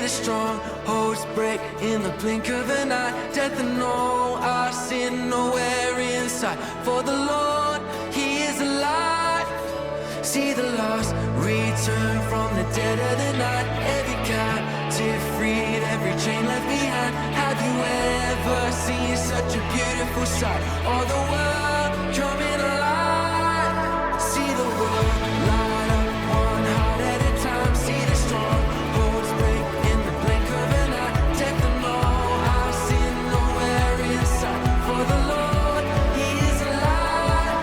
the strongholds break in the blink of an eye. Death and all our sin nowhere in sight. For the Lord, He is alive. See the lost return from the dead of the night. Every captive freed, every chain left behind. Have you ever seen such a beautiful sight? All the world coming alive. See the world light up one heart at a time. See the strongholds break in the blink of an eye. Death and all our sin nowhere in sight. For the Lord, He is alive.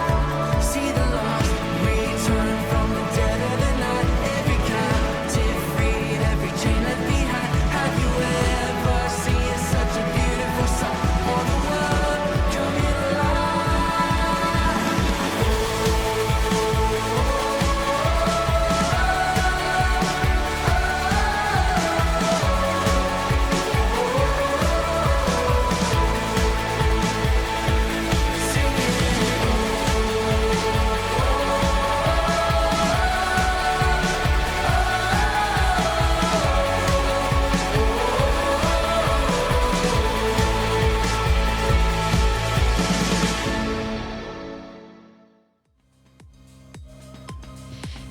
See the lost return from the dead of the night. Every captive freed, every chain left behind. Have you ever seen such a beautiful sight? All the world coming alive.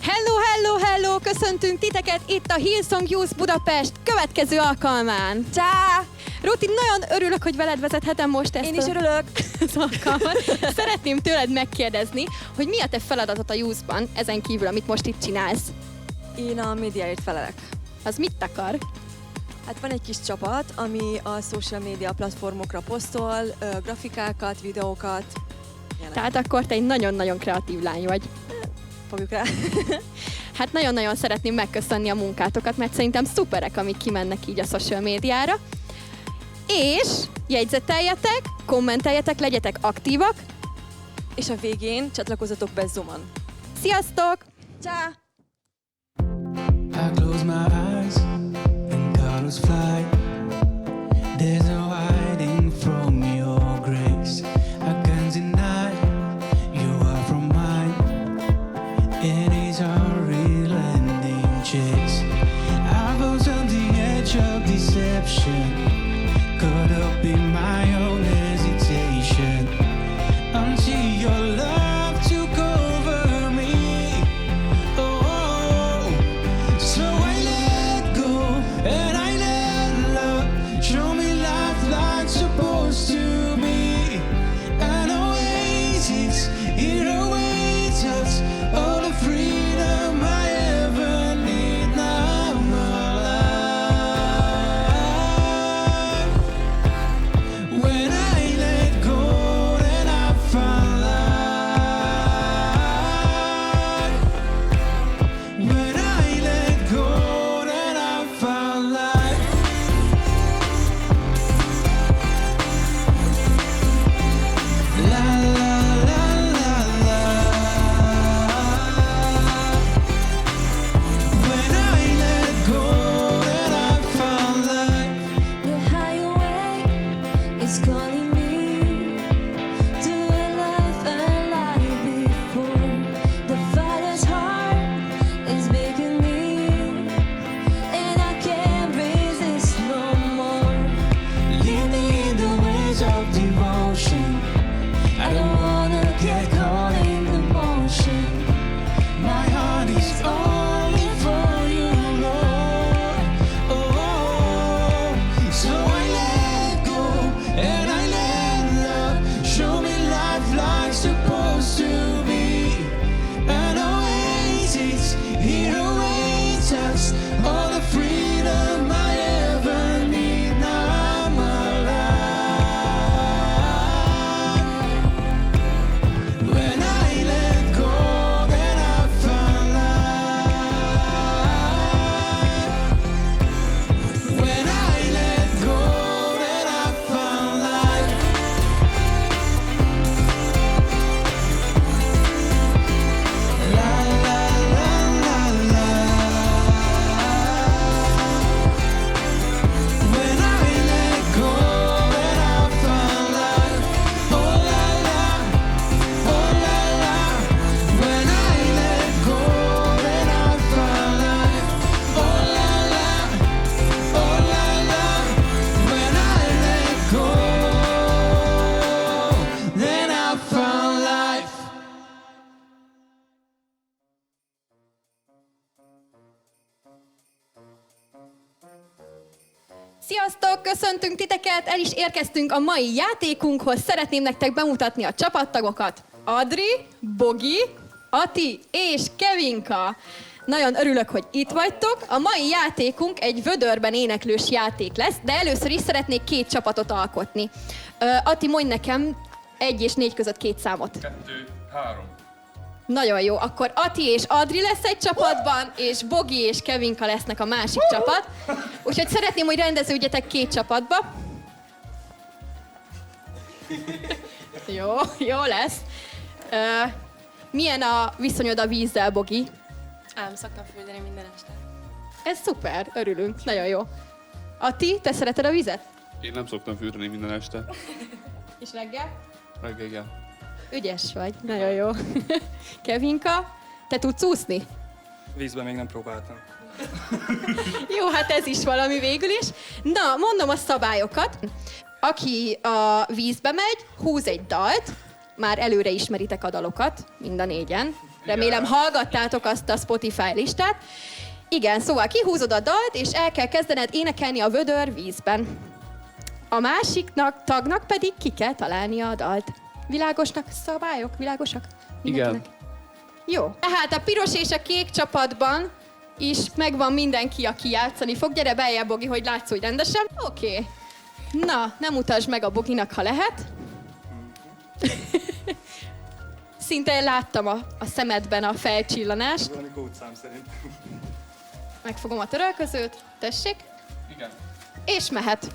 Hello, hello, hello! Köszöntünk titeket itt a Hillsong Youth Budapest következő alkalmán. Csá! Ruti, nagyon örülök, hogy veled vezethetem most ezt. Én is örülök. az alkalmat. Szeretném tőled megkérdezni, hogy mi a te feladatod a Youth-ban, ezen kívül, amit most itt csinálsz. Én a médiáért felelek. Az mit akar? Hát van egy kis csapat, ami a social media platformokra posztol, grafikákat, videókat. Ilyenek. Tehát akkor te egy nagyon-nagyon kreatív lány vagy. Fogjuk rá. Hát nagyon-nagyon szeretném megköszönni a munkátokat, mert szerintem szuperek, amik kimennek így a social médiára. És jegyzeteljetek, kommenteljetek, legyetek aktívak. És a végén csatlakozzatok be Zoom-on. Sziasztok! Csá! I close my eyes and colors fly. There's no hiding from your grace. I can't deny you are from mine. It is a real ending chase. I was on the edge of deception, caught up in my own hesitation, until your love took over me. Oh, so I let go and I let Sziasztok, köszöntünk titeket, el is érkeztünk a mai játékunkhoz. Szeretném nektek bemutatni a csapattagokat. Adri, Bogi, Ati és Kevinka. Nagyon örülök, hogy itt vagytok. A mai játékunk egy vödörben éneklős játék lesz, de először is szeretnék 2 csapatot alkotni. Ati, mondj nekem 1 és 4 között 2 számot. 2, 3. Nagyon jó, akkor Ati és Adri lesz egy csapatban, és Bogi és Kevinka lesznek a másik csapat. Úgyhogy szeretném, hogy rendeződjetek 2 csapatba. Jó lesz. Milyen a viszonyod a vízzel, Bogi? Szoktam fürdeni minden este. Ez szuper, örülünk, nagyon jó. Ati, te szereted a vizet? Én nem szoktam fürdeni minden este. És reggel? Reggel, igen. Ügyes vagy, nagyon jó. Kevinka, te tudsz úszni? Vízben még nem próbáltam. Jó, hát ez is valami végül is. Na, mondom a szabályokat. Aki a vízbe megy, húz egy dalt, már előre ismeritek a dalokat, mind a 4-en. Remélem hallgattátok azt a Spotify listát. Igen, szóval kihúzod a dalt, és el kell kezdened énekelni a vödör vízben. A másiknak, tagnak pedig ki kell találnia a dalt. Világosnak szabályok? Világosak? Mindenkinek? Jó. Tehát a piros és a kék csapatban is megvan mindenki, aki játszani fog. Gyere beljebb, Bogi, hogy látszódj rendesen. Oké. Na, nem mutasd meg a Boginak, ha lehet. Szinte láttam a szemedben a felcsillanást. Valami kódszám szerint. Megfogom a törölközőt. Tessék. Igen. És mehet.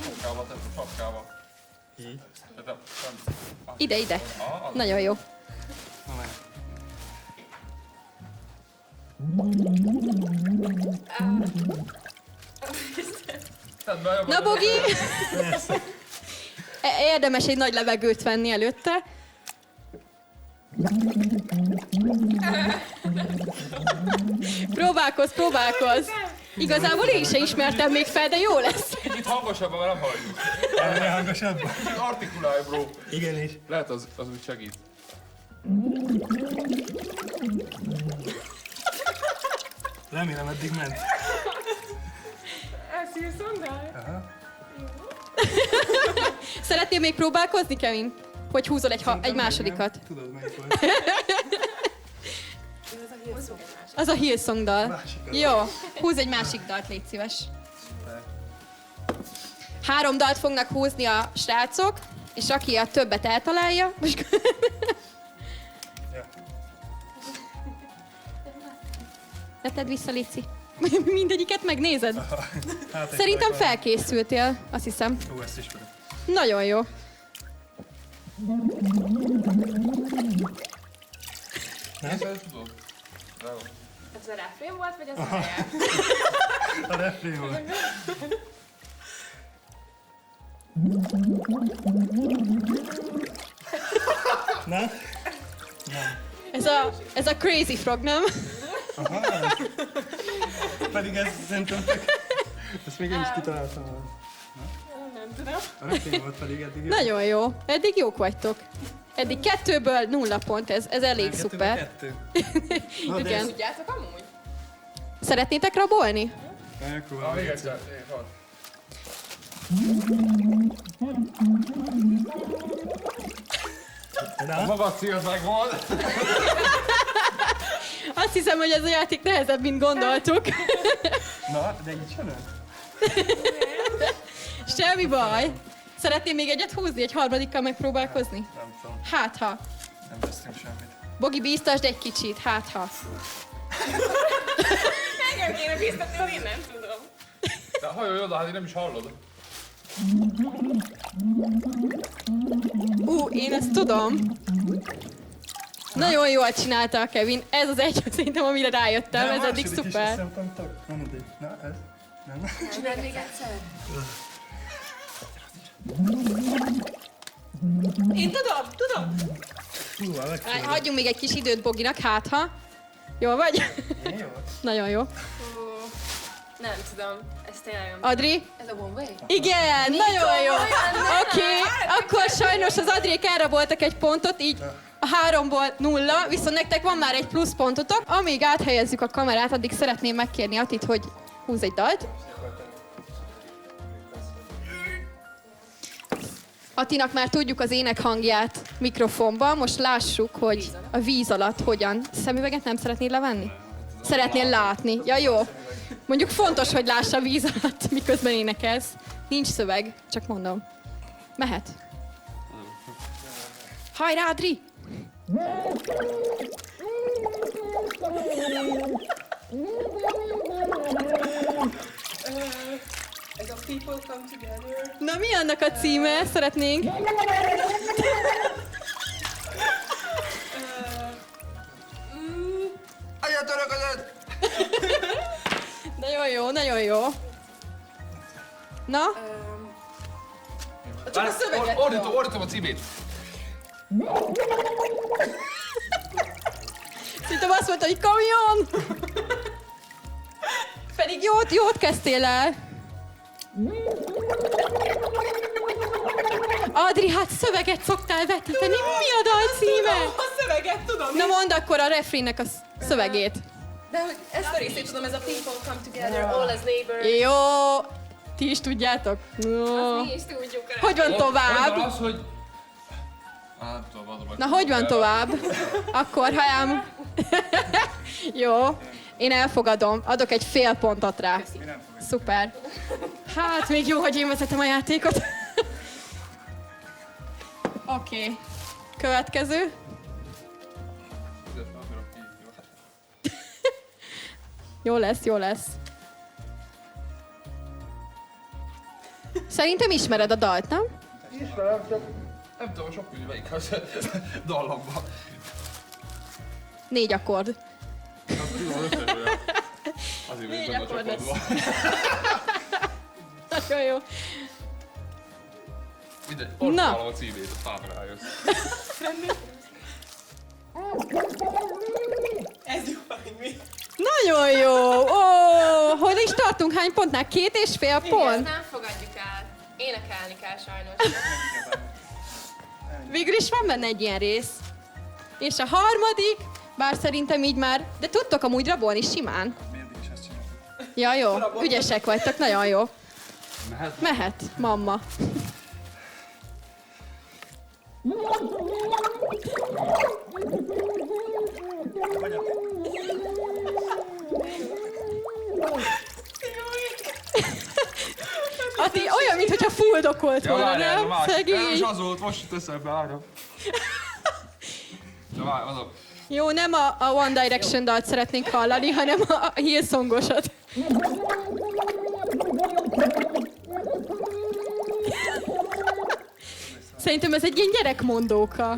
Sapkába, tehát a sapkába. Így. Tehát Ide, ide. Nagyon jó. Na mehet. Na, Bogi! Érdemes egy nagy levegőt venni előtte. Próbálkozz! Igazából én se ismertem még fel, de jó lesz. Kicsit hangosabban, mert nem halljuk. Ennél hangosabban? Kicsit artikulálj, bro. Igenis. Lehet az úgy segít. Remélem eddig ment. Szeretnél még próbálkozni, Kevin? Hogy húzol egy másodikat? Tudod, melyik volt? Az a Hillsong dal. Másikat. Jó, húz egy másik dalt, légy szíves. 3 dalt fognak húzni a srácok, és aki a többet eltalálja... Ja. Letedd vissza, Lici. Mindegyiket megnézed? Hát, Szerintem felkészültél, azt hiszem. Ó, ezt ismerem. Nagyon jó. Ezt tudod? Bravo. Ez a refrén volt, vagy az a helye? A refrén volt. Na? Ez a Crazy Frog, nem? Pedig ez szerintem tök... Ezt még én is kitaláltam. Nem tudom. A refrén volt pedig eddig. Nagyon jó. Eddig jók vagytok. Eddig 2-ből 0 pont, ez elég szuper. 2. Igen. Tudjátok amúgy? Szeretnétek rabolni? Megpróbálom. Még egyszer. Hadd. A Na? magad cél megvan. Azt hiszem, hogy ez a játék nehezebb, mint gondoltuk. Na, de így sem nem? Semmi baj. Szeretném még egyet húzni, egy harmadikkal megpróbálkozni? Nem tudom. Hát ha. Nem vesztünk semmit. Bogi, bíztasd egy kicsit, hát ha. Engem kéne bíztatni, hogy én nem tudom. De hajolj oda, hát én nem is hallod. Én ezt tudom. Nagyon jól csinálta a Kevin. Ez az egy, szerintem, amire rájöttem. Ez eddig szuper. Na, mindegy. Na, ez? Nem. Csináld még egyszer? Én tudom! Hú, a legfőbb. Hagyjunk még egy kis időt Boginak, hát ha. Jól vagy? Én jó? Nagyon jó. Nem tudom, ez tényleg nem. Adri? Ez a Bombay? Igen, nagyon jó. Oké, akkor sajnos Sajnos az Adriék elraboltak egy pontot, így a 3-ból 0, viszont nektek van már egy plusz pontotok. Amíg áthelyezzük a kamerát, addig szeretném megkérni Atit, hogy húz egy dalt. Atinak már tudjuk az ének hangját mikrofonban, most lássuk, hogy a víz alatt hogyan. Szemüveget nem szeretnél levenni? Szeretnél látni. Ja, jó. Mondjuk fontos, hogy lássa a víz alatt, miközben énekelsz. Nincs szöveg, csak mondom. Mehet. Hajrá, Adri! Ez a People Come Together. Na, mi annak a címe? Szeretnénk. Adja töröködet! Nagyon jó, nagyon jó. Na? Csak a szöveget tudom. Ordítom a címét. Szerintem azt mondta, hogy kamion! Pedig jót kezdtél el. Adri, hát szöveget szoktál vetíteni. Mi a dal címe? A szöveget tudom. Na mondd akkor a refrénnek a szövegét. De hogy ezt a részét tudom, ez a People Come Together, All as Neighbors. Jó, ti is tudjátok? Jó. Mi is tudjuk rá. Hogy van tovább? Az, hogy... Nem tudom, adom. Na, hogy van tovább? Akkor, ha ám... Jó, én elfogadom. Adok egy fél pontot rá. Szuper. Hát, még jó, hogy én vezetem a játékot. Oké. Következő. Jó lesz, jó lesz. Szerintem ismered a dalt, nem? Ismerem, csak nem tudom, sok mindj melyik az dallamban. 4 akkord. Azért Négy vagyok akkord benne a lesz. csapatban. Nagyon jó. Mindegy, Na. orválom a címét, aztán rájössz. Ez jó, hogy mi. Nagyon jó! Ó, hol is tartunk? Hány pontnál? 2,5 pont? Nem fogadjuk el. Énekelni kell sajnos. Végül is van benne egy ilyen rész. És a harmadik, bár szerintem így már, de tudtok amúgy rabolni simán. Ja, jó, ügyesek vagytok, nagyon jó. Mehet, mamma. Ati, olyan, mintha fuldokolt volna, nem? Szegény. És az volt, most jut eszembe, várjam. Na várj, azok. Jó, nem a One Direction dalt szeretnénk hallani, hanem a Hillsongosat. Szerintem ez egy ilyen gyerekmondóka.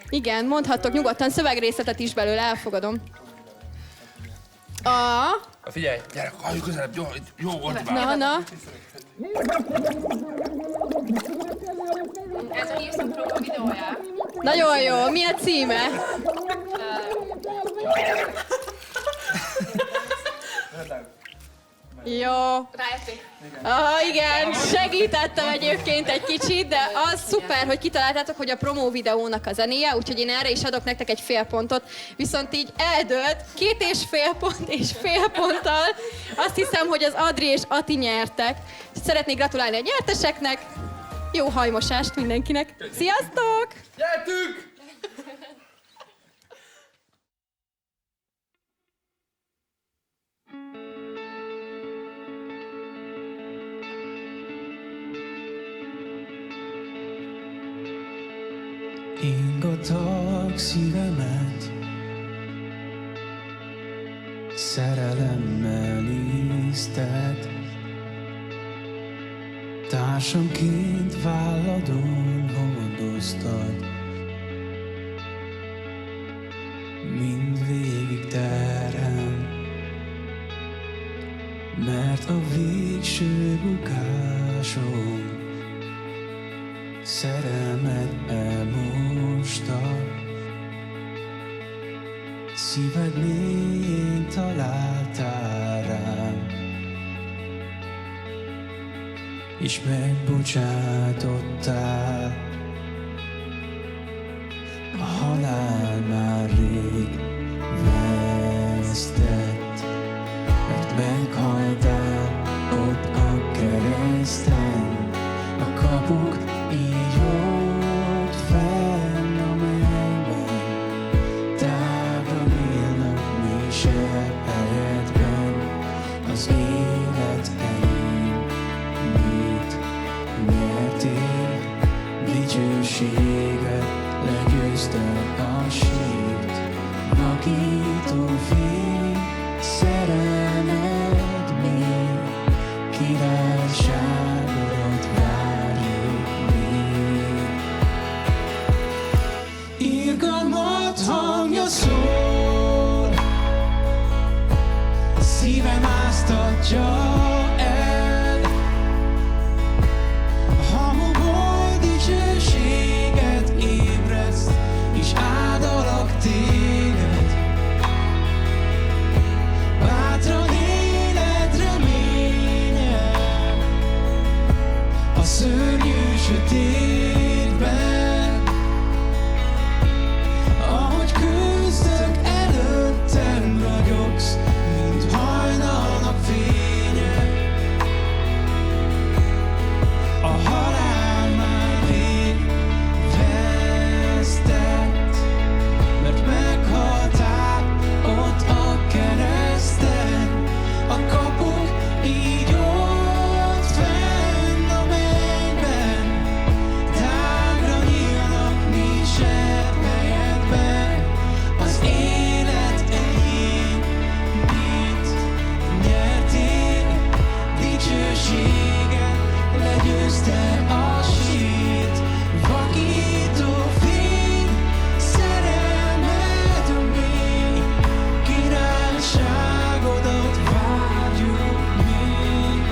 Igen, mondhattok nyugodtan szövegrészletet is belőle, elfogadom. Figyelj, gyerek, halljuk közelebb, jó Na, ordibál. na. Ez a Hillsong promo videója. Nagyon jó, mi a címe? Jó. Rájötték. Igen, segítettem egyébként egy kicsit, de az szuper, hogy kitaláltátok, hogy a promó videónak a zenéje, úgyhogy én erre is adok nektek egy fél pontot, viszont így eldőlt 2,5 pont és fél ponttal. Azt hiszem, hogy az Adri és Ati nyertek. Szeretnék gratulálni a nyerteseknek, jó hajmosást mindenkinek. Sziasztok! Gyertünk! Ingatag szívemet, szerelemmel ízted, társamként válladon hordoztad, mind végig terhem, mert a végső bukásom szerelmet elmosta, szíved mélyén találtál rám. és megbocsátottál. A halál már rég vesztett, mert meghaltál ott a kereszten. A kapuk így ott fenn a mennyben, tágra nyílnak mi se helyedben. Az élet enyém, mit nyertél? Dicsőséget legyőzte a sírt. Vakító fény, szerelmed még, királyságodat várjuk még. Irgalmat hangja szól, szívem áztatja el. Hamuból dicsőséget ébreszt, és áldalak téged. Bátran éled reménye a szörnyű sötétben. Ahogy küzdök előttem, ragyogsz, mint hajnalnak fénye. A halál már rég vesztett, mert meghaltál ott a kereszten. A kapuk így ott fenn a mennyben, tágra nyílnak mi se helyedben. Az élet enyém, mit nyertél? Dicsőséget legyőzte a sírt. Vakító fény, szerelmed mély, királyságodat várjuk még.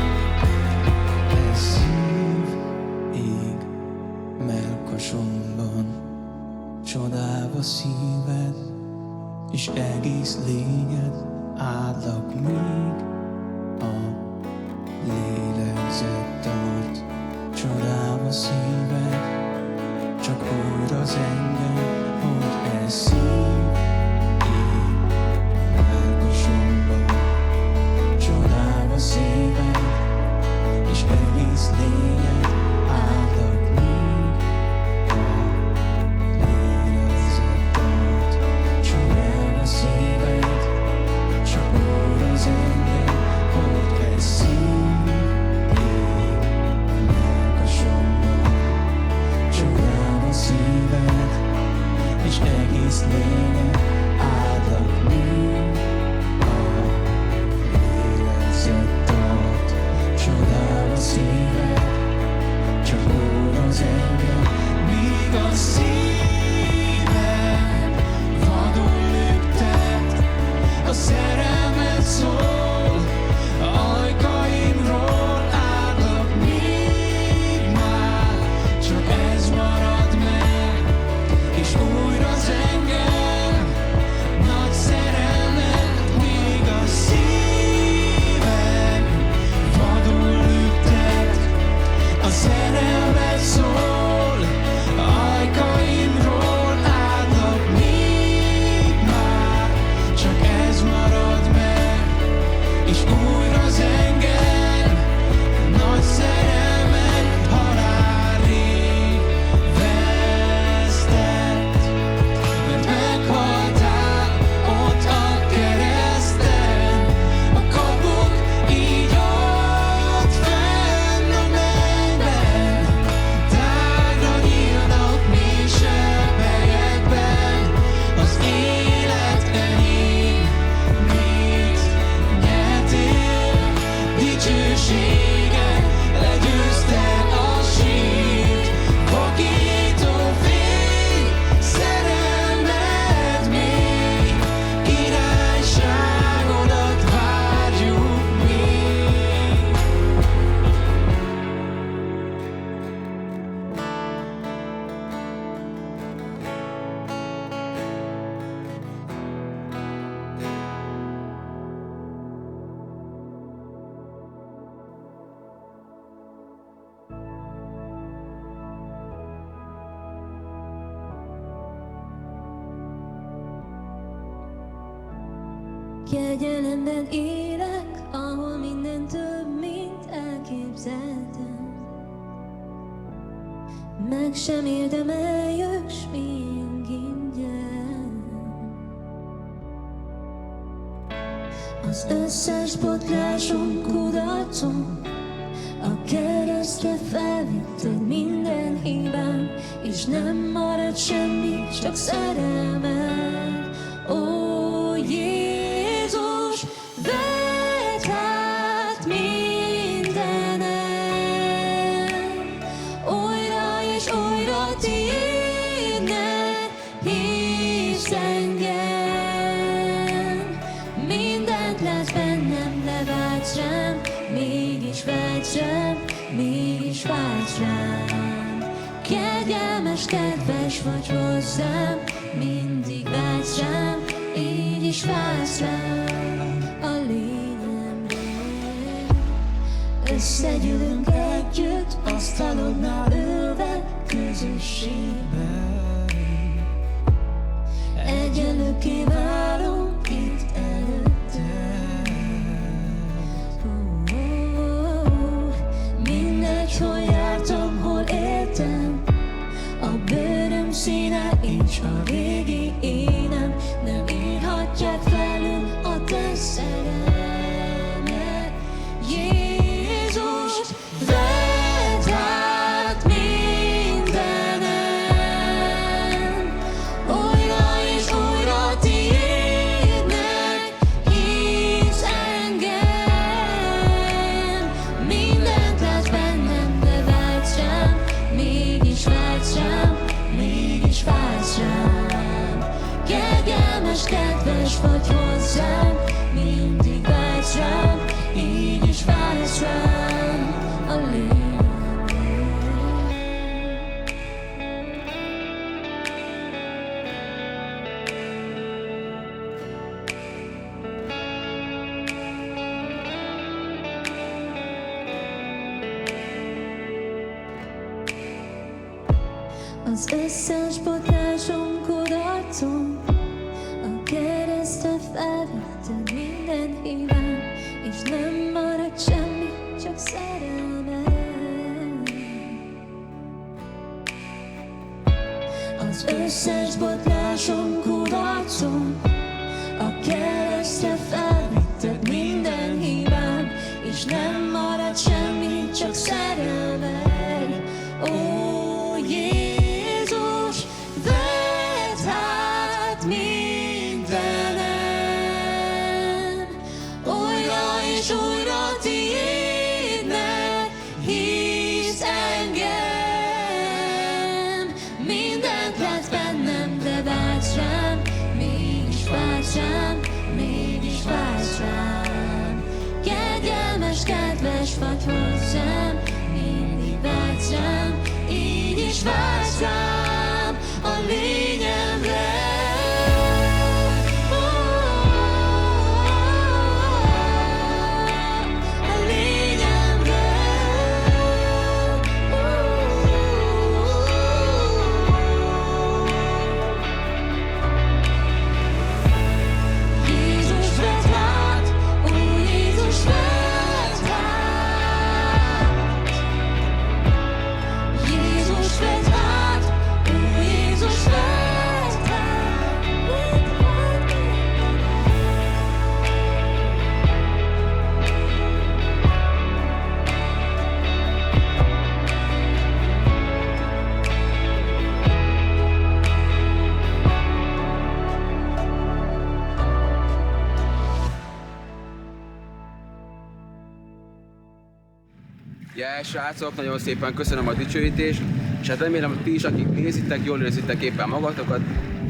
Ez szív ég mellkasomban, csodálva szíved, és egész lényed áldlak még. A lélegzet tart, csodálva szíved, csak úgy az engem, hogy ez szív ég mellkasomban, csodálva szíved, és egész lényed áldlak még. A lélegzet tart, csodálva szíved, csak úgy az engem, hogy ez szív ég mellkasomban, csodálva szíved, és egész lényed áldlak még. A lélegzet tart, csodálva szíved, csak úgy az engem, míg a szívem vadul lüktet, a szerelmed szól, ajkaimról áldlak még már, csak ez marad meg, és újra az engem, nagy szerelmed, míg a szívem vadul lüktet, a szerelmed szól, ajkaimról Kegyelemben élek, ahol minden több, mint elképzeltem. Meg sem érdemel, jössz még ingyen. Az összes botlásom, kudarcom, a keresztre felvitted minden hibám, és nem marad semmi, csak szerelmed. Ó, Jézus, vedd át mindenem, újra és újra tiédnek hívsz engem. Mindent látsz bennem, de vágysz rám, mégis vágysz rám, mégis vágysz rám. Kegyelmes, kedves vagy hozzám, mindig vágysz rám, így is vágysz rám. A lényemre összegyűlünk együtt, asztalodnál ülve közösségben. Egyenlőkké válunk itt előtted. Mindegy, hol jártam, hol éltem, a bőröm színe és a régi énem nem írhatják felül a te szerelmet. Jézus, vedd át mindenem, újra és újra tiédnek hívsz engem. Mindent látsz bennem, de vágysz rám, mégis vágysz rám, mégis vágysz rám. Kegyelmes, kedves vagy hozzám, mindig vágysz rám, így is vágysz rám. A lényemre az összes botlásom, kudarcom, a keresztre felvitted minden hibám, és nem marad semmi, csak szerelmed. Az összes botlásom, kudarcom, a keresztre felvitted minden hibám, és nem marad semmi, csak szerelmed. Ó, Jézus, vedd át mindenem, újra és újra tiédnek hívsz engem. Mindent látsz bennem, de vágysz rám, mégis vágysz rám, mégis vágysz rám. Kegyelmes, kedves vagy hozzám, mindig vágysz rám, így is vágysz rám. A lényemre a lényemre. Jézus, vedd át, ó Jézus, vedd át. Jézus, vedd át, ó Jézus, vedd át. Ja, srácok, nagyon szépen köszönöm a dicsőítést, és hát remélem, hogy ti is, akik nézitek, jól érzitek éppen magatokat.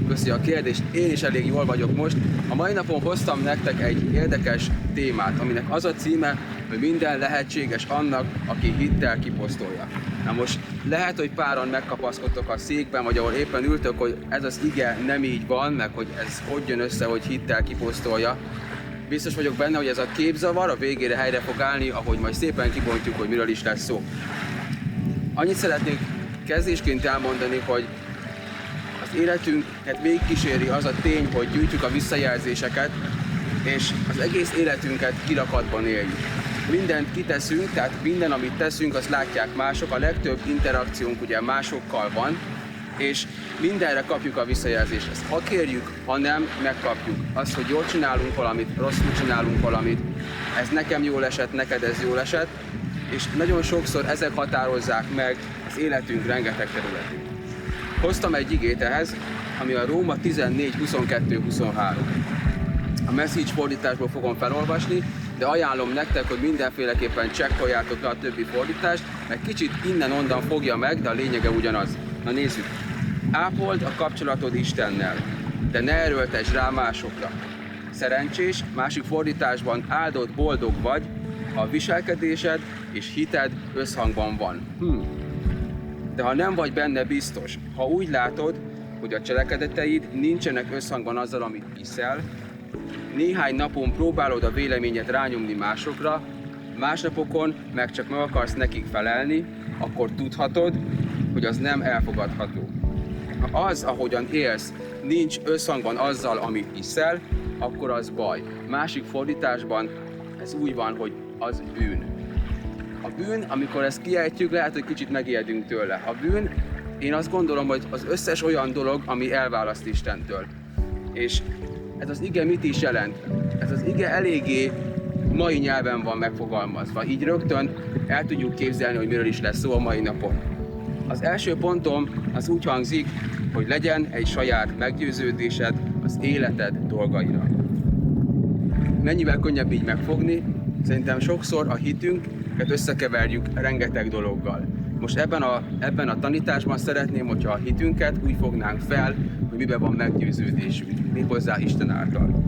Köszi a kérdést, én is elég jól vagyok most. A mai napon hoztam nektek egy érdekes témát, aminek az a címe, hogy minden lehetséges annak, aki hittel kiposztolja. Na most lehet, hogy páran megkapaszkodtok a székben, vagy ahol éppen ültök, hogy ez az ige nem így van, meg hogy ez hogy jön össze, hogy hittel kiposztolja. Biztos vagyok benne, hogy ez a képzavar a végére helyre fog állni, ahogy majd szépen kibontjuk, hogy miről is lesz szó. Annyit szeretnék kezdésként elmondani, hogy az életünket végigkíséri az a tény, hogy gyűjtjük a visszajelzéseket, és az egész életünket kirakatban éljük. Mindent kiteszünk, tehát minden, amit teszünk, azt látják mások, a legtöbb interakciónk ugye másokkal van, és mindenre kapjuk a visszajelzést. Ezt ha kérjük, ha nem, megkapjuk. Az, hogy jól csinálunk valamit, rosszul csinálunk valamit, ez nekem jól esett, neked ez jól esett, és nagyon sokszor ezek határozzák meg az életünk rengeteg területét. Hoztam egy igét ehhez, ami a Róma 14:22-23. A Message fordításból fogom felolvasni, de ajánlom nektek, hogy mindenféleképpen csekkoljátok le a többi fordítást, mert kicsit innen-onnan fogja meg, de a lényege ugyanaz. Na nézzük! Ápold a kapcsolatod Istennel, de ne erőltesd rá másokra. Szerencsés, másik fordításban áldott, boldog vagy, ha a viselkedésed és hited összhangban van. De ha nem vagy benne biztos, ha úgy látod, hogy a cselekedeteid nincsenek összhangban azzal, amit hiszel, néhány napon próbálod a véleményed rányomni másokra, másnapokon meg csak meg akarsz nekik felelni, akkor tudhatod, hogy az nem elfogadható. Ha az, ahogyan élsz, nincs összhangban azzal, amit hiszel, akkor az baj. Másik fordításban ez úgy van, hogy az bűn. A bűn, amikor ezt kiejtjük, lehet, hogy kicsit megijedünk tőle. A bűn, én azt gondolom, hogy az összes olyan dolog, ami elválaszt Istentől. És ez az ige mit is jelent? Ez az ige eléggé mai nyelven van megfogalmazva. Így rögtön el tudjuk képzelni, hogy miről is lesz szó a mai napon. Az első pontom az úgy hangzik, hogy legyen egy saját meggyőződésed az életed dolgaira. Mennyivel könnyebb így megfogni? Szerintem sokszor a hitünket összekeverjük rengeteg dologgal. Most ebben a tanításban szeretném, hogyha a hitünket úgy fognánk fel, hogy miben van meggyőződésünk, méghozzá Isten által.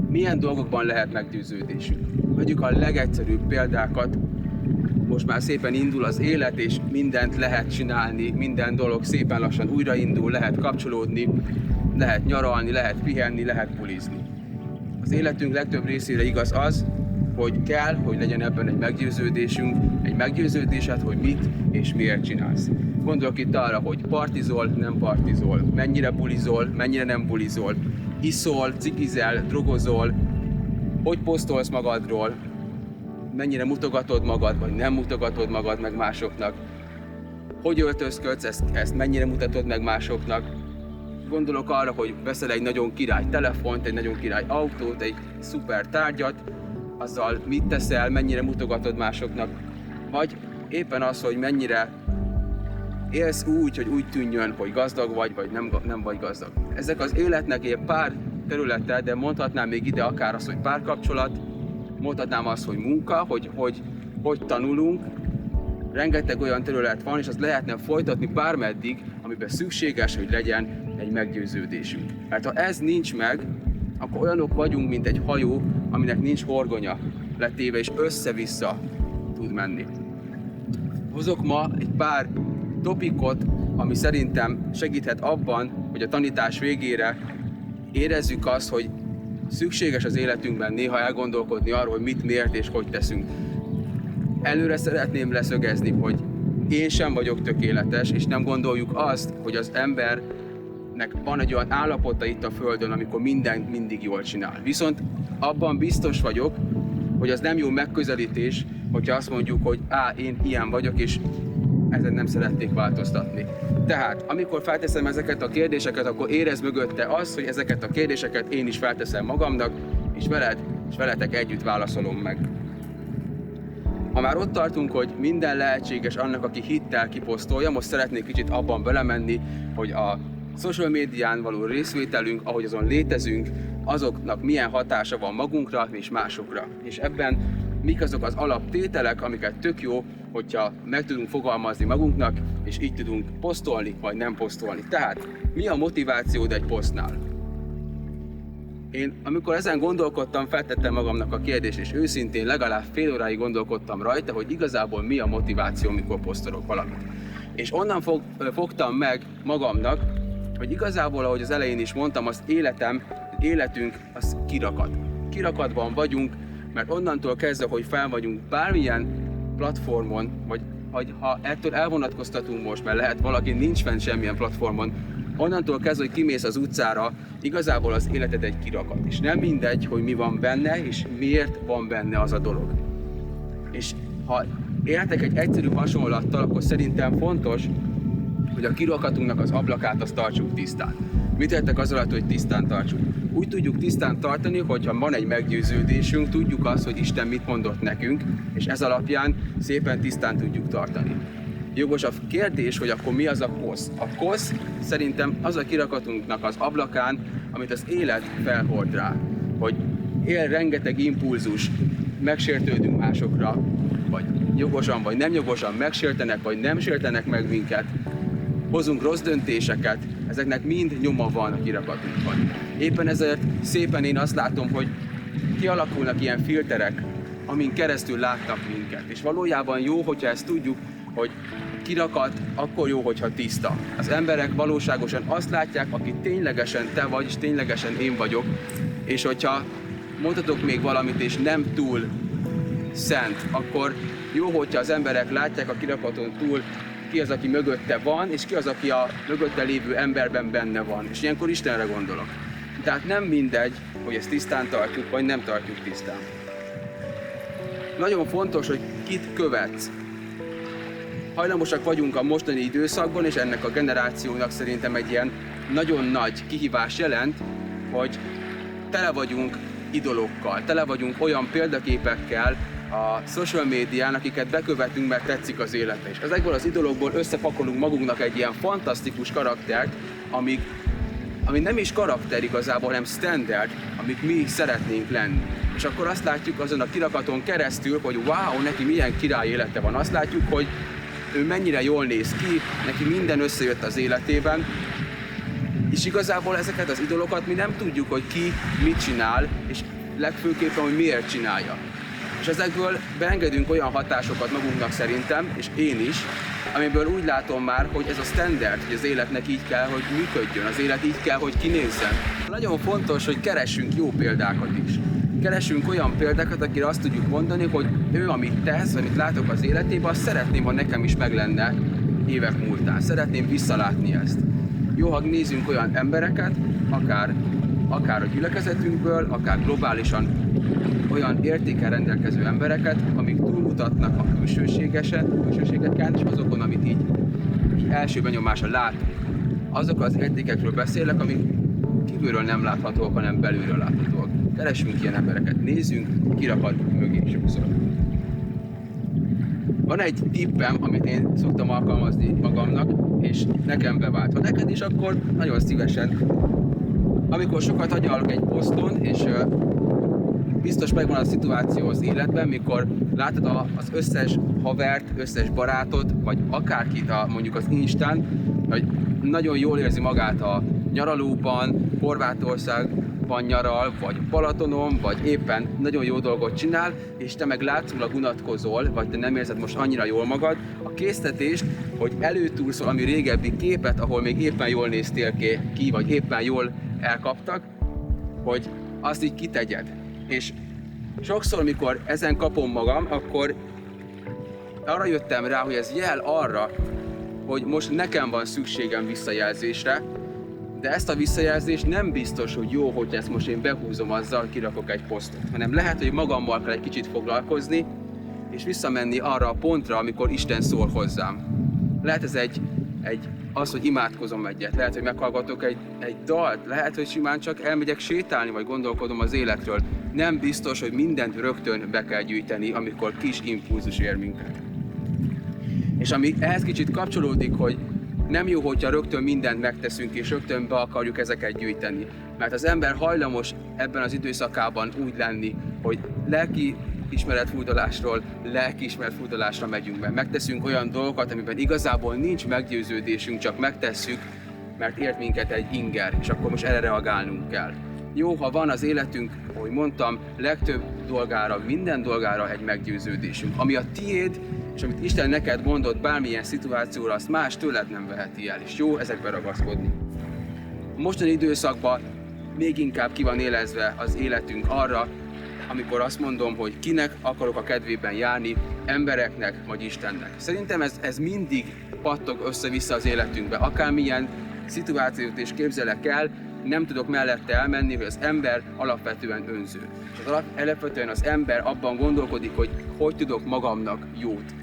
Milyen dolgokban lehet meggyőződésünk? Vegyük a legegyszerűbb példákat. Most már szépen indul az élet, és mindent lehet csinálni, minden dolog szépen lassan újraindul, lehet kapcsolódni, lehet nyaralni, lehet pihenni, lehet bulizni. Az életünk legtöbb részére igaz az, hogy kell, hogy legyen ebben egy meggyőződésünk, egy meggyőződésed, hogy mit és miért csinálsz. Gondolok itt arra, hogy partizol, nem partizol, mennyire bulizol, mennyire nem bulizol, iszol, cigizel, drogozol, hogy posztolsz magadról, mennyire mutogatod magad, vagy nem mutogatod magad meg másoknak, hogy öltözködsz, ezt mennyire mutatod meg másoknak. Gondolok arra, hogy veszel egy nagyon király telefont, egy nagyon király autót, egy szuper tárgyat, azzal mit teszel, mennyire mutogatod másoknak, vagy éppen az, hogy mennyire élsz úgy, hogy úgy tűnjön, hogy gazdag vagy nem vagy gazdag. Ezek az életnek egy pár területe, de mondhatnám még ide akár azt, hogy párkapcsolat, mondhatnám azt, hogy munka, hogy tanulunk. Rengeteg olyan terület van, és azt lehetne folytatni bármeddig, amiben szükséges, hogy legyen egy meggyőződésünk. Mert ha ez nincs meg, akkor olyanok vagyunk, mint egy hajó, aminek nincs horgonya letéve, és össze-vissza tud menni. Hozok ma egy pár topikot, ami szerintem segíthet abban, hogy a tanítás végére érezzük azt, hogy szükséges az életünkben néha elgondolkodni arról, hogy mit, miért és hogy teszünk. Előre szeretném leszögezni, hogy én sem vagyok tökéletes, és nem gondoljuk azt, hogy az embernek van egy olyan állapota itt a Földön, amikor mindent mindig jól csinál. Viszont abban biztos vagyok, hogy az nem jó megközelítés, hogyha azt mondjuk, hogy én ilyen vagyok, és ezen nem szeretnék változtatni. Tehát, amikor felteszem ezeket a kérdéseket, akkor érezd mögötte azt, hogy ezeket a kérdéseket én is felteszem magamnak, és veletek együtt válaszolom meg. Ha már ott tartunk, hogy minden lehetséges annak, aki hittel kiposztolja, most szeretnék kicsit abban belemenni, hogy a social médián való részvételünk, ahogy azon létezünk, azoknak milyen hatása van magunkra és másokra. És ebben mik azok az alaptételek, amiket tök jó, hogyha meg tudunk fogalmazni magunknak, és így tudunk posztolni, vagy nem posztolni. Tehát, mi a motivációd egy posztnál? Én, amikor ezen gondolkodtam, feltettem magamnak a kérdést, és őszintén legalább fél óráig gondolkodtam rajta, hogy igazából mi a motiváció, mikor posztolok valamit. És onnan fogtam meg magamnak, hogy igazából, ahogy az elején is mondtam, az életünk az kirakat. Kirakatban vagyunk, mert onnantól kezdve, hogy fel vagyunk bármilyen platformon, vagy ha ettől elvonatkoztatunk most, mert lehet valaki nincs fenn semmilyen platformon, onnantól kezdve, hogy kimész az utcára, igazából az életed egy kirakat. És nem mindegy, hogy mi van benne, és miért van benne az a dolog. És ha élhetek egy egyszerű hasonlattal, akkor szerintem fontos, hogy a kirakatunknak az ablakát azt tartsuk tisztán. Mit értek az alatt, hogy tisztán tartsuk? Úgy tudjuk tisztán tartani, hogyha van egy meggyőződésünk, tudjuk azt, hogy Isten mit mondott nekünk, és ez alapján szépen tisztán tudjuk tartani. Jogos a kérdés, hogy akkor mi az a kosz? A kosz szerintem az a kirakatunknak az ablakán, amit az élet felhord rá. Hogy él rengeteg impulzus, megsértődünk másokra, vagy jogosan, vagy nem jogosan megsértenek, vagy nem sértenek meg minket. Hozunk rossz döntéseket, ezeknek mind nyoma van a kirakatunkban. Éppen ezért szépen én azt látom, hogy kialakulnak ilyen filterek, amin keresztül látnak minket. És valójában jó, hogyha ezt tudjuk, hogy kirakat akkor jó, hogyha tiszta. Az emberek valóságosan azt látják, aki ténylegesen te vagy, és ténylegesen én vagyok. És hogyha mondhatok még valamit, és nem túl szent, akkor jó, hogyha az emberek látják a kirakaton túl, ki az, aki mögötte van, és ki az, aki a mögötte lévő emberben benne van. És ilyenkor Istenre gondolok. Tehát nem mindegy, hogy ezt tisztán tartjuk, vagy nem tartjuk tisztán. Nagyon fontos, hogy kit követsz. Hajlamosak vagyunk a mostani időszakban, és ennek a generációnak szerintem egy ilyen nagyon nagy kihívás jelent, hogy tele vagyunk idolokkal, tele vagyunk olyan példaképekkel a social médián, akiket bekövetünk, mert tetszik az élete. És ezekből az idolokból összepakolunk magunknak egy ilyen fantasztikus karaktert, ami nem is karakter igazából, hanem standard, amik mi szeretnénk lenni. És akkor azt látjuk azon a kirakaton keresztül, hogy wow, neki milyen király élete van. Azt látjuk, hogy ő mennyire jól néz ki, neki minden összejött az életében, és igazából ezeket az idolokat mi nem tudjuk, hogy ki mit csinál, és legfőképpen, hogy miért csinálja. És ezekből beengedünk olyan hatásokat magunknak szerintem, és én is, amiből úgy látom már, hogy ez a standard, hogy az életnek így kell, hogy működjön, az élet így kell, hogy kinézzen. Nagyon fontos, hogy keressünk jó példákat is. Keressünk olyan példákat, akire azt tudjuk mondani, hogy ő, amit tesz, amit látok az életében, azt szeretném, ha nekem is meg lenne évek múltán. Szeretném visszalátni ezt. Jó, ha nézzünk olyan embereket, akár a gyülekezetünkből, akár globálisan olyan értékkel rendelkező embereket, amik túlmutatnak a külsőségeken, és azokon, amit így első benyomásra látunk. Azok az értékekről beszélek, amik kívülről nem láthatóak, hanem belülről láthatóak. Keressünk ilyen embereket, nézzünk kirakat mögé sokszor. Van egy tippem, amit én szoktam alkalmazni magamnak, és nekem bevált. Ha neked is, akkor nagyon szívesen. Amikor sokat agyalok egy poszton, és biztos megvan a szituáció az életben, mikor látod az összes havert, összes barátot, vagy akárkit mondjuk az Instán, hogy nagyon jól érzi magát a nyaralóban, Horvátországban nyaral, vagy Balatonon, vagy éppen nagyon jó dolgot csinál, és te meg látszólag unatkozol, vagy te nem érzed most annyira jól magad, a késztetést, hogy előtúrsz valami régebbi képet, ahol még éppen jól néztél ki, vagy éppen jól elkaptak, hogy azt így kitegyed. És sokszor, mikor ezen kapom magam, akkor arra jöttem rá, hogy ez jel arra, hogy most nekem van szükségem visszajelzésre, de ezt a visszajelzést nem biztos, hogy jó, hogy ezt most én behúzom azzal, kirakok egy posztot, hanem lehet, hogy magammal kell egy kicsit foglalkozni, és visszamenni arra a pontra, amikor Isten szól hozzám. Lehet ez az, hogy imádkozom egyet, lehet, hogy meghallgatok egy dalt, lehet, hogy simán csak elmegyek sétálni, vagy gondolkodom az életről. Nem biztos, hogy mindent rögtön be kell gyűjteni, amikor kis impulzus ér minket. És ami ehhez kicsit kapcsolódik, hogy nem jó, hogyha rögtön mindent megteszünk, és rögtön be akarjuk ezeket gyűjteni. Mert az ember hajlamos ebben az időszakában úgy lenni, hogy lelki ismeretfurdalásról lelkiismeretfurdalásra megyünk be. Megteszünk olyan dolgokat, amiben igazából nincs meggyőződésünk, csak megtesszük, mert ért minket egy inger, és akkor most erre reagálnunk kell. Jó, ha van az életünk, ahogy mondtam, legtöbb dolgára, minden dolgára egy meggyőződésünk. Ami a tiéd, és amit Isten neked mondott bármilyen szituációra, azt más tőled nem veheti el, és jó ezekbe ragaszkodni. A mostani időszakban még inkább ki van élezve az életünk arra, amikor azt mondom, hogy kinek akarok a kedvében járni, embereknek vagy Istennek. Szerintem ez mindig pattog össze-vissza az életünkbe. Akármilyen szituációt és képzelek el, nem tudok mellette elmenni, hogy az ember alapvetően önző. És alapvetően az ember abban gondolkodik, hogy hogy tudok magamnak jót.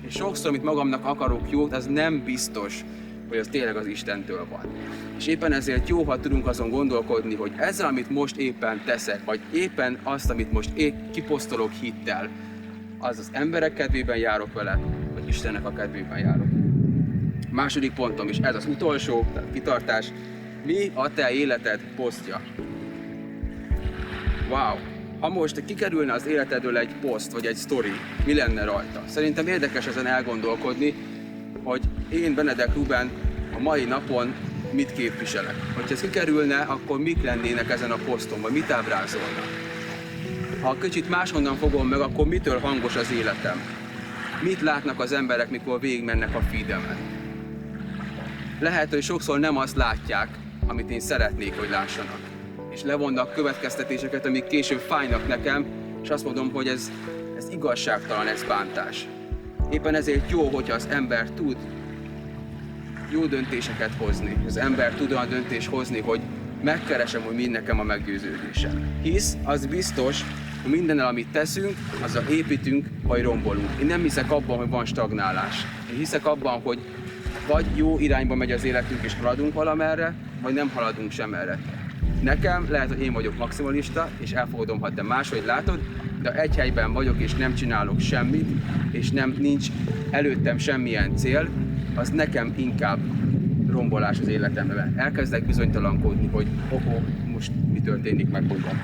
És sokszor, amit magamnak akarok jót, az nem biztos, hogy az tényleg az Istentől van. És éppen ezért jó, ha tudunk azon gondolkodni, hogy ezzel, amit most éppen teszek, vagy éppen azt, amit most kiposztolok hittel, az az emberek kedvében járok vele, vagy Istennek a kedvében járok. Második pontom, és ez az utolsó, tehát kitartás, mi a te életed posztja? Wow! Ha most kikerülne az életedről egy poszt, vagy egy sztori, mi lenne rajta? Szerintem érdekes ezen elgondolkodni, hogy én, Benedek Ruben, a mai napon mit képviselek. Hogyha ez kikerülne, akkor mik lennének ezen a poszton, vagy mit ábrázolna? Ha kicsit máshonnan fogom meg, akkor mitől hangos az életem? Mit látnak az emberek, mikor végigmennek a feedemen? Lehet, hogy sokszor nem azt látják, amit én szeretnék, hogy lássanak. És levonnak következtetéseket, amik később fájnak nekem, és azt mondom, hogy ez igazságtalan, ez bántás. Éppen ezért jó, hogyha az ember tud jó döntéseket hozni. Az ember tud olyan döntést hozni, hogy megkeresem, hogy mi nekem a meggyőződésem. Hisz az biztos, hogy mindennel, amit teszünk, azzal építünk, vagy rombolunk. Én nem hiszek abban, hogy van stagnálás. Én hiszek abban, hogy vagy jó irányba megy az életünk, és haladunk valamerre, vagy nem haladunk sem erre. Nekem lehet, hogy én vagyok maximalista, és elfogadom, ha te máshogy látod, de egy helyben vagyok, és nem csinálok semmit, és nincs előttem semmilyen cél, az nekem inkább rombolás az életemben. Elkezdek bizonytalankodni, hogy most mi történik, megmondom.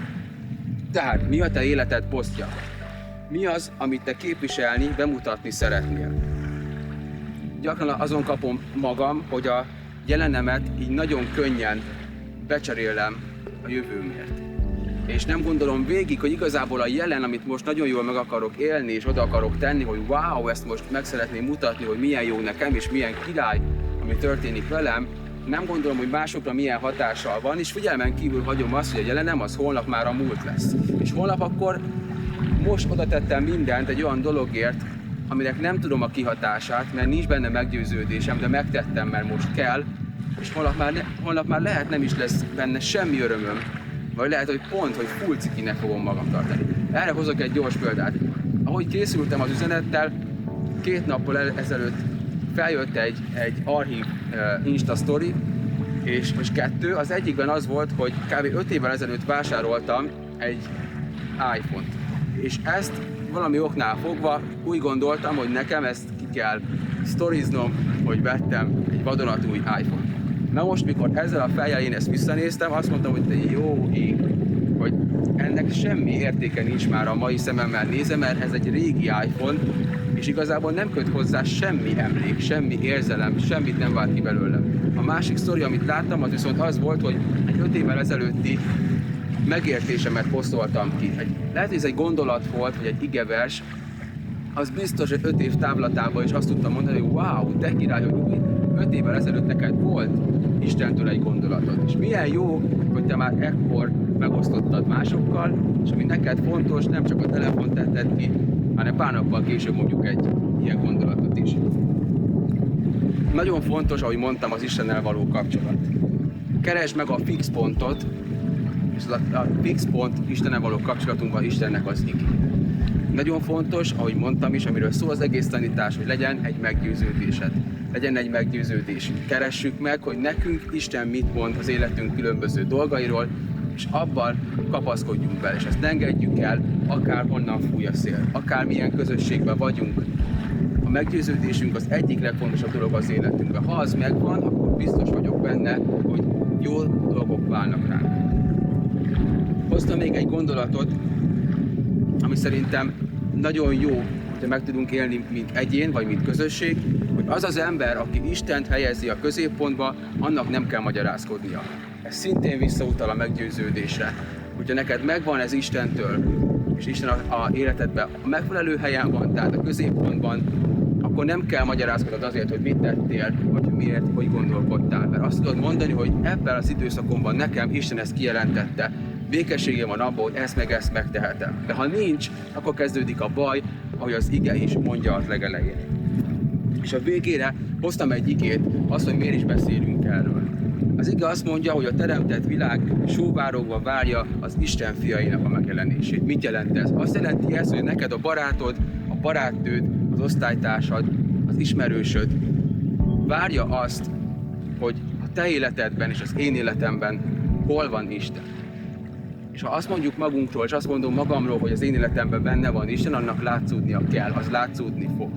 Tehát mi a te életed posztja? Mi az, amit te képviselni, bemutatni szeretnél? Gyakran azon kapom magam, hogy a jelenemet így nagyon könnyen becserélem a jövőmért. És nem gondolom végig, hogy igazából a jelen, amit most nagyon jól meg akarok élni, és oda akarok tenni, hogy wow, ezt most meg szeretném mutatni, hogy milyen jó nekem, és milyen király, ami történik velem, nem gondolom, hogy másokra milyen hatással van, és figyelmen kívül hagyom azt, hogy a jelenem az holnap már a múlt lesz. És holnap akkor most oda tettem mindent egy olyan dologért, aminek nem tudom a kihatását, mert nincs benne meggyőződésem, de megtettem, mert most kell, és holnap már lehet nem is lesz benne semmi örömöm, vagy lehet, hogy pont, hogy full cikinek fogom magam tartani. Erre hozok egy gyors példát. Ahogy készültem az üzenettel, 2 nappal ezelőtt feljött egy archív Insta story, és 2. Az egyikben az volt, hogy kb. 5 évvel ezelőtt vásároltam egy iPhone-t. És ezt valami oknál fogva úgy gondoltam, hogy nekem ezt ki kell sztoriznom, hogy vettem egy vadonatúj iPhone-t. Na most, mikor ezzel a fejjel én ezt visszanéztem, azt mondtam, hogy te jó ég, hogy ennek semmi értéke nincs már a mai szememmel nézem, mert ez egy régi iPhone, és igazából nem köt hozzá semmi emlék, semmi érzelem, semmit nem vált ki belőlem. A másik sztori, amit láttam, az viszont az volt, hogy egy 5 évvel ezelőtti megértésemet posztoltam ki. Lehet, hogy ez egy gondolat volt, vagy egy igevers, az biztos, hogy 5 év távlatában is azt tudtam mondani, hogy wow, te király, hogy 5 évvel ezelőtt neked volt Istentől egy gondolatod. És milyen jó, hogy te már ekkor megosztottad másokkal, és ami neked fontos, nem csak a telefont tetted ki, hanem pár nappal később mondjuk egy ilyen gondolatot is. Nagyon fontos, ahogy mondtam, az Istennel való kapcsolat. Keresd meg a fix pontot, és a fix pont Istennel való kapcsolatunkban Istennek az igé. Nagyon fontos, ahogy mondtam is, amiről szól az egész tanítás, hogy legyen egy meggyőződésed. Legyen egy meggyőződés. Keressük meg, hogy nekünk Isten mit mond az életünk különböző dolgairól, és abban kapaszkodjunk bele, és ezt ne engedjük el, akár honnan fúj a szél, akár milyen közösségben vagyunk. A meggyőződésünk az egyik legfontosabb dolog az életünkben. Ha az megvan, akkor biztos vagyok benne, hogy jó dolgok válnak ránk. Hoztam még egy gondolatot, ami szerintem nagyon jó, hogy meg tudunk élni, mint egyén, vagy mint közösség, hogy az az ember, aki Istent helyezi a középpontba, annak nem kell magyarázkodnia. Ez szintén visszautal a meggyőződésre. Hogyha neked megvan ez Istentől, és Isten a életedben a megfelelő helyen van, tehát a középpontban, akkor nem kell magyarázkodnod azért, hogy mit tettél, vagy miért, hogy gondolkodtál. Mert azt tudod mondani, hogy ebben az időszakomban nekem Isten ezt kijelentette. Békességem van abban, hogy ezt megtehetem. De ha nincs, akkor kezdődik a baj, ahogy az ige is mondja az legelején. És a végére hoztam egy igét, azt, hogy miért is beszélünk erről. Az ige azt mondja, hogy a teremtett világ sóvárogva várja az Isten fiainak a megjelenését. Mit jelent ez? Azt jelenti ez, hogy neked a barátod, a barátnőd, az osztálytársad, az ismerősöd várja azt, hogy a te életedben és az én életemben hol van Isten. És ha azt mondjuk magunkról, és azt mondom magamról, hogy az én életemben benne van Isten, annak látszódnia kell, az látszódni fog.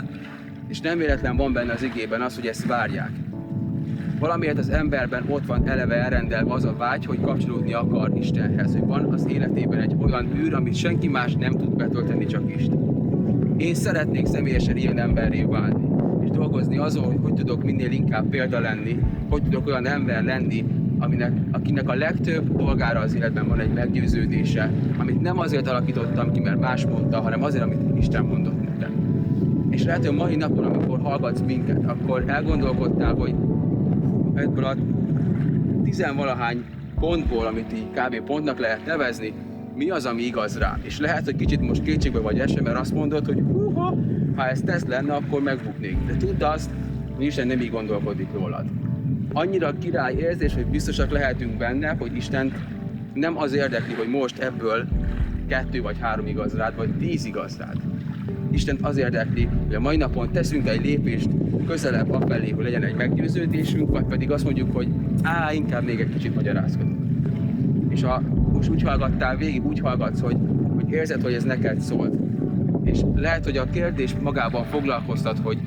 És nem véletlen van benne az igében az, hogy ezt várják. Valamiért az emberben ott van eleve elrendelve az a vágy, hogy kapcsolódni akar Istenhez, hogy van az életében egy olyan űr, amit senki más nem tud betölteni, csak Isten. Én szeretnék személyesen ilyen emberré válni, és dolgozni azon, hogy tudok minél inkább példa lenni, hogy tudok olyan ember lenni, akinek a legtöbb dolgára az életben van egy meggyőződése, amit nem azért alakítottam ki, mert más mondta, hanem azért, amit Isten mondott nekem. És lehet, hogy a mai napon, amikor hallgatsz minket, akkor elgondolkodtál, hogy ebből a tizenvalahány pontból, amit így kb. Pontnak lehet nevezni, mi az, ami igaz rá. És lehet, hogy kicsit most kétségbe vagy esve, mert azt mondod, hogy ha ez tesz lenne, akkor megbuknék. De tudd azt, hogy Isten nem így gondolkodik rólad. Annyira király érzés, hogy biztosak lehetünk benne, hogy Istent nem az érdekli, hogy most ebből 2 vagy 3 igaz rád, vagy 10 igaz rád. Istent az érdekli, hogy a mai napon teszünk egy lépést közelebb afelé, hogy legyen egy meggyőződésünk, vagy pedig azt mondjuk, hogy inkább még egy kicsit magyarázkodunk. És ha most úgy hallgattál végig, úgy hallgatsz, hogy érzed, hogy ez neked szólt. És lehet, hogy a kérdés magában foglalkoztat, hogy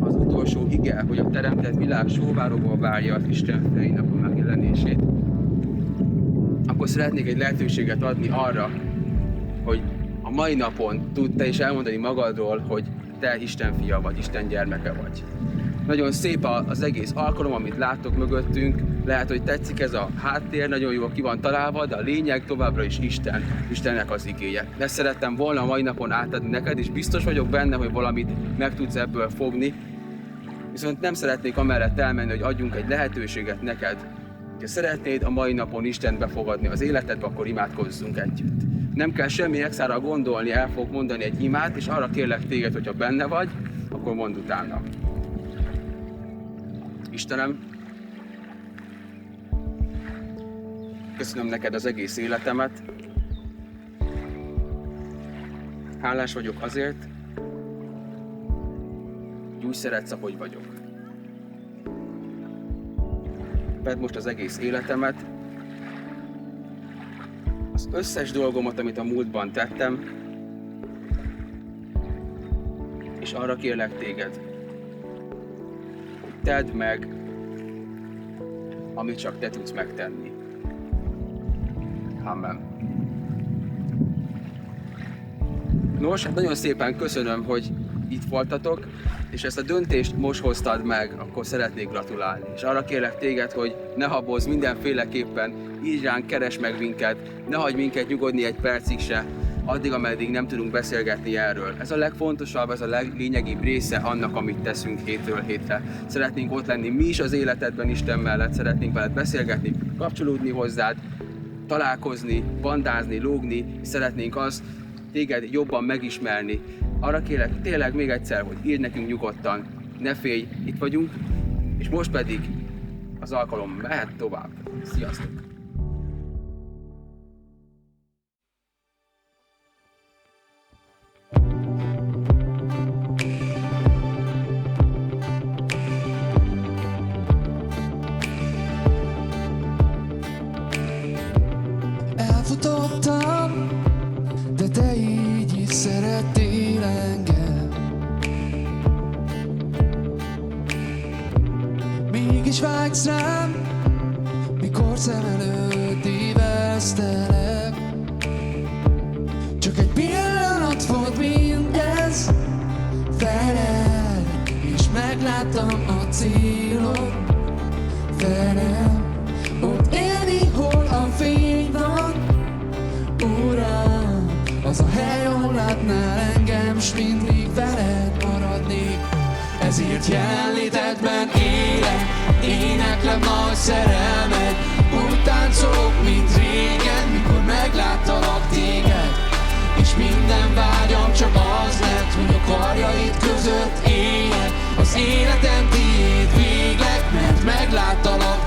az utolsó ige, hogy a teremtett világ sóvárogva várja az Isten fiainak a megjelenését, akkor szeretnék egy lehetőséget adni arra, hogy a mai napon tud te is elmondani magadról, hogy te Isten fia vagy, Isten gyermeke vagy. Nagyon szép az egész alkalom, amit láttok mögöttünk. Lehet, hogy tetszik ez a háttér, nagyon jól ki van találva, de a lényeg továbbra is Isten, Istennek az igéje. Ezt szerettem volna a mai napon átadni neked, és biztos vagyok benne, hogy valamit meg tudsz ebből fogni. Viszont nem szeretnék amellett elmenni, hogy adjunk egy lehetőséget neked. Ha szeretnéd a mai napon Istent befogadni az életedbe, akkor imádkozzunk együtt. Nem kell semmi extra gondolni, el fogok mondani egy imát, és arra kérlek téged, hogyha benne vagy, akkor mondd utána. Istenem, köszönöm neked az egész életemet. Hálás vagyok azért, hogy úgy szeretsz, ahogy vagyok. Vedd most az egész életemet, az összes dolgomat, amit a múltban tettem, és arra kérlek téged, hogy tedd meg, amit csak te tudsz megtenni. Amen. Nos, hát nagyon szépen köszönöm, hogy itt voltatok, és ezt a döntést most hoztad meg, akkor szeretnék gratulálni. És arra kérlek téged, hogy ne habozz mindenféleképpen, írj ránk, keresd meg minket, ne hagyj minket nyugodni egy percig se, addig, ameddig nem tudunk beszélgetni erről. Ez a legfontosabb, ez a leglényegibb része annak, amit teszünk hétről hétre. Szeretnénk ott lenni mi is az életedben Isten mellett, szeretnénk veled beszélgetni, kapcsolódni hozzád, találkozni, bandázni, lógni, és szeretnénk azt téged jobban megismerni. Arra kérlek tényleg még egyszer, hogy írd nekünk nyugodtan, ne félj, itt vagyunk, és most pedig az alkalom mehet tovább. Sziasztok! Elfutottam, de te így is szerettél engem. Mégis vágysz rám, mikor szem előtt tévesztelek. Csak egy pillanat volt mindez veled, és megláttam a célom velem. Ott élni, hol a fény van, Uram, az a hely, ahol látnál engem, s mindig veled maradnék. Ezért jelenlétedben élek, éneklem nagy szerelmed, úgy táncolok, mint régen, mikor megláttalak téged. És minden vágyam csak az lett, hogy a karjaid között éljek, az életem tiéd végleg, mert megláttalak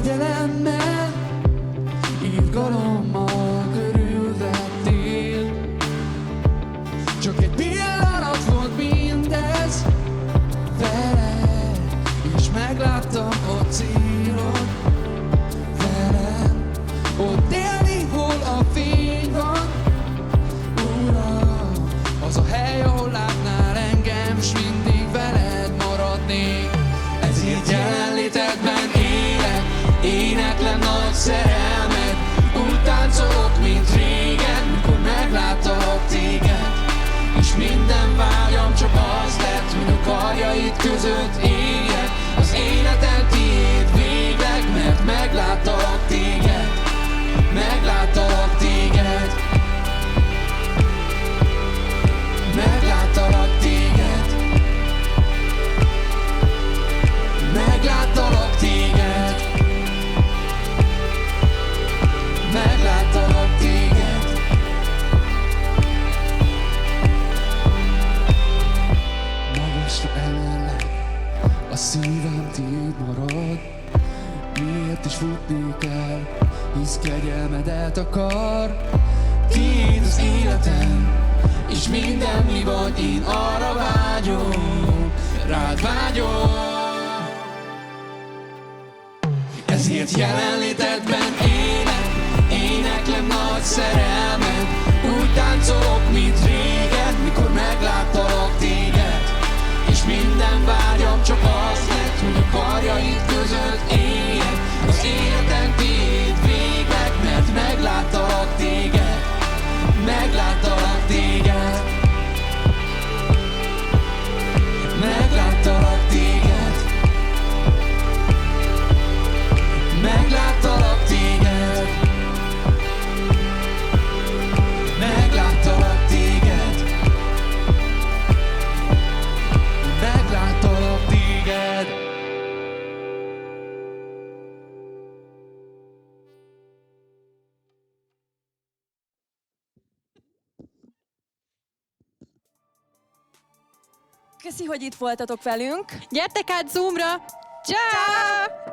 Kegyelemmel, irgalommal körülvettél. Csak egy pillanat volt mindez veled, és megláttam a célod velem. Ott élni, hol a fény van, Uram, az a hely, ahol látnál engem, s mindig veled maradnék. Ezért jelenlétedben élek, éneklem nagy szerelmed. Úgy táncolok, mint régen, mikor meglátalak téged. És minden vágyam csak az lett, hogy a karjaid között éljek. Az életem tiéd végleg, mert megláttalak téged. Megláttalak téged. Megláttalak téged. Megláttalak téged. Megláttalak téged. Magasra emellek, a szívem tiéd marad. Miért is futni kell, hisz kegyelmedet akar. Tiéd az életem, és minden mi vagy, én arra vágyom, rád vágyom. Ezért jelenlétedben élek, éneklem nagy szerelmed. Úgy táncolok, mint régen, mikor megláttalak téged. És minden vágyam csak az lett, hogy a karjaid között éljek. Az életem tiéd végleg, mert megláttalak téged. Megláttalak téged. Megláttalak téged. Megláttalak téged. Megláttalak téged. Megláttalak téged. Köszi, hogy itt voltatok velünk. Gyertek át Zoomra! Ciao!